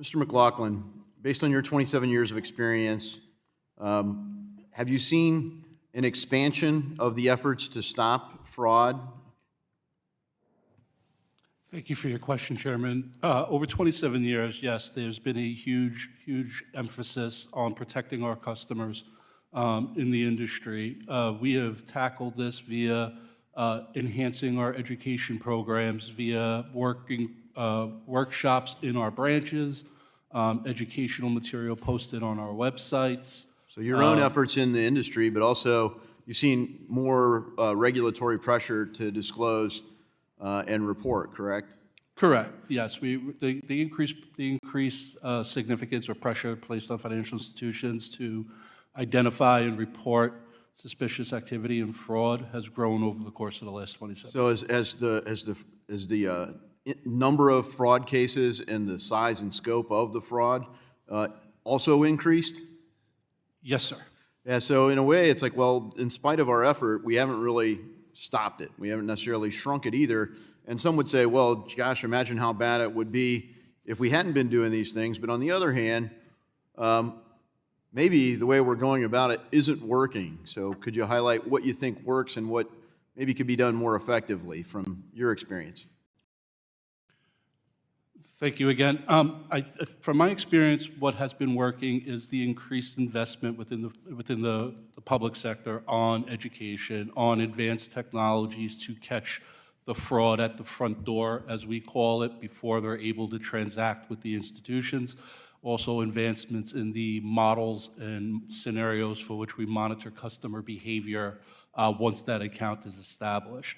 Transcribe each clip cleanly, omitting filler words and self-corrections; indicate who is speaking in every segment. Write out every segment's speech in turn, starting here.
Speaker 1: Mr. McLaughlin, based on your 27 years of experience, have you seen an expansion of the efforts to stop fraud?
Speaker 2: Thank you for your question, Chairman. Over 27 years, yes, there's been a huge emphasis on protecting our customers in the industry. We have tackled this via enhancing our education programs, via workshops in our branches, educational material posted on our websites.
Speaker 1: So your own efforts in the industry, but also you've seen more regulatory pressure to disclose and report, correct?
Speaker 2: Correct. Yes, the increased significance or pressure placed on financial institutions to identify and report suspicious activity and fraud has grown over the course of the last 27 years.
Speaker 1: So as the number of fraud cases and the size and scope of the fraud also increased?
Speaker 2: Yes, sir.
Speaker 1: Yeah, so in a way, it's like, well, in spite of our effort, we haven't really stopped it. We haven't necessarily shrunk it either. And some would say, well, gosh, imagine how bad it would be if we hadn't been doing these things. But on the other hand, maybe the way we're going about it isn't working. So could you highlight what you think works and what maybe could be done more effectively from your experience?
Speaker 2: Thank you again. From my experience, what has been working is the increased investment within the public sector on education, on advanced technologies to catch the fraud at the front door, as we call it, before they're able to transact with the institutions. Also advancements in the models and scenarios for which we monitor customer behavior once that account is established.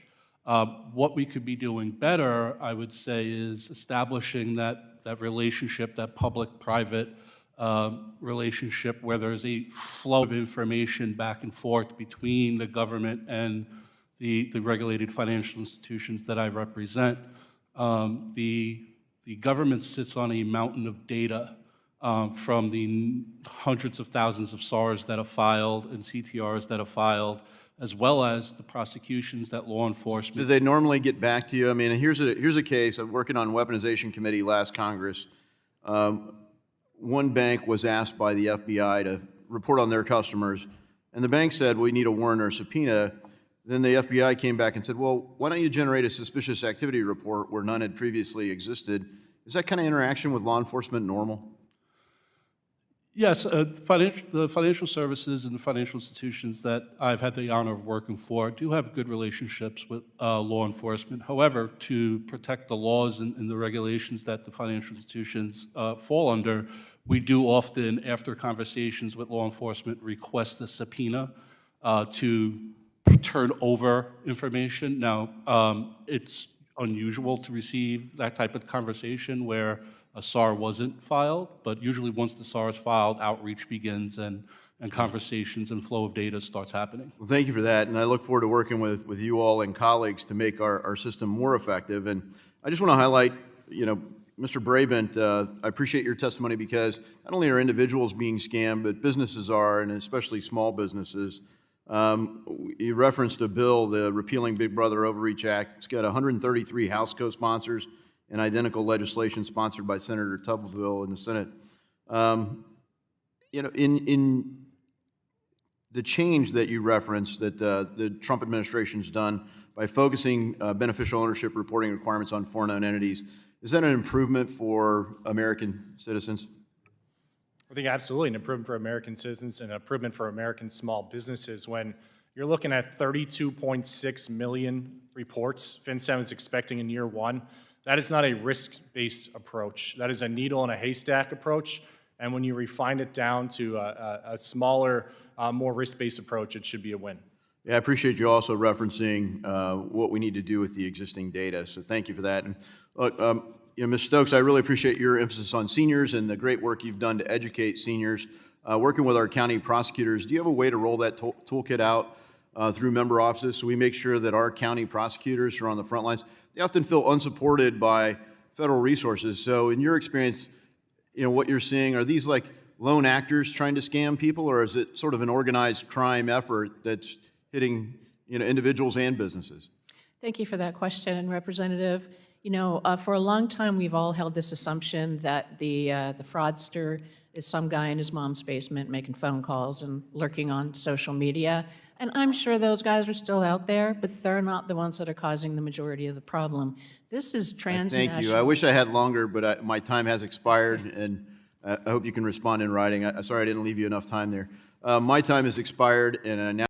Speaker 2: What we could be doing better, I would say, is establishing that relationship, that public-private relationship where there's a flow of information back and forth between the government and the regulated financial institutions that I represent. The government sits on a mountain of data from the hundreds of thousands of SARs that are filed and CTRs that are filed, as well as the prosecutions that law enforcement.
Speaker 1: Do they normally get back to you? I mean, here's a case. I'm working on weaponization committee last Congress. One bank was asked by the FBI to report on their customers, and the bank said, we need a warrant or subpoena. Then the FBI came back and said, well, why don't you generate a suspicious activity report where none had previously existed? Is that kind of interaction with law enforcement normal?
Speaker 2: Yes, the financial services and the financial institutions that I've had the honor of working for do have good relationships with law enforcement. However, to protect the laws and the regulations that the financial institutions fall under, we do often, after conversations with law enforcement, request a subpoena to turn over information. Now, it's unusual to receive that type of conversation where a SAR wasn't filed, but usually once the SAR is filed, outreach begins and conversations and flow of data starts happening.
Speaker 1: Well, thank you for that, and I look forward to working with you all and colleagues to make our system more effective. And I just want to highlight, Mr. Brabant, I appreciate your testimony because not only are individuals being scammed, but businesses are, and especially small businesses. You referenced a bill, the Repealing Big Brother Overreach Act. It's got 133 House co-sponsors and identical legislation sponsored by Senator Tubbsville in the Senate. In the change that you referenced that the Trump administration's done by focusing beneficial ownership reporting requirements on foreign-owned entities, is that an improvement for American citizens?
Speaker 3: I think absolutely an improvement for American citizens and an improvement for American small businesses. When you're looking at 32.6 million reports FinCEN is expecting in year one, that is not a risk-based approach. That is a needle in a haystack approach. And when you refine it down to a smaller, more risk-based approach, it should be a win.
Speaker 1: Yeah, I appreciate you also referencing what we need to do with the existing data. So thank you for that. And look, Ms. Stokes, I really appreciate your emphasis on seniors and the great work you've done to educate seniors. Working with our county prosecutors, do you have a way to roll that toolkit out through member offices so we make sure that our county prosecutors who are on the front lines, they often feel unsupported by federal resources. So in your experience, what you're seeing, are these like lone actors trying to scam people, or is it sort of an organized crime effort that's hitting individuals and businesses?
Speaker 4: Thank you for that question, Representative. You know, for a long time, we've all held this assumption that the fraudster is some guy in his mom's basement making phone calls and lurking on social media. And I'm sure those guys are still out there, but they're not the ones that are causing the majority of the problem. This is transnational.
Speaker 1: Thank you. I wish I had longer, but my time has expired, and I hope you can respond in writing. Sorry I didn't leave you enough time there. My time has expired, and I now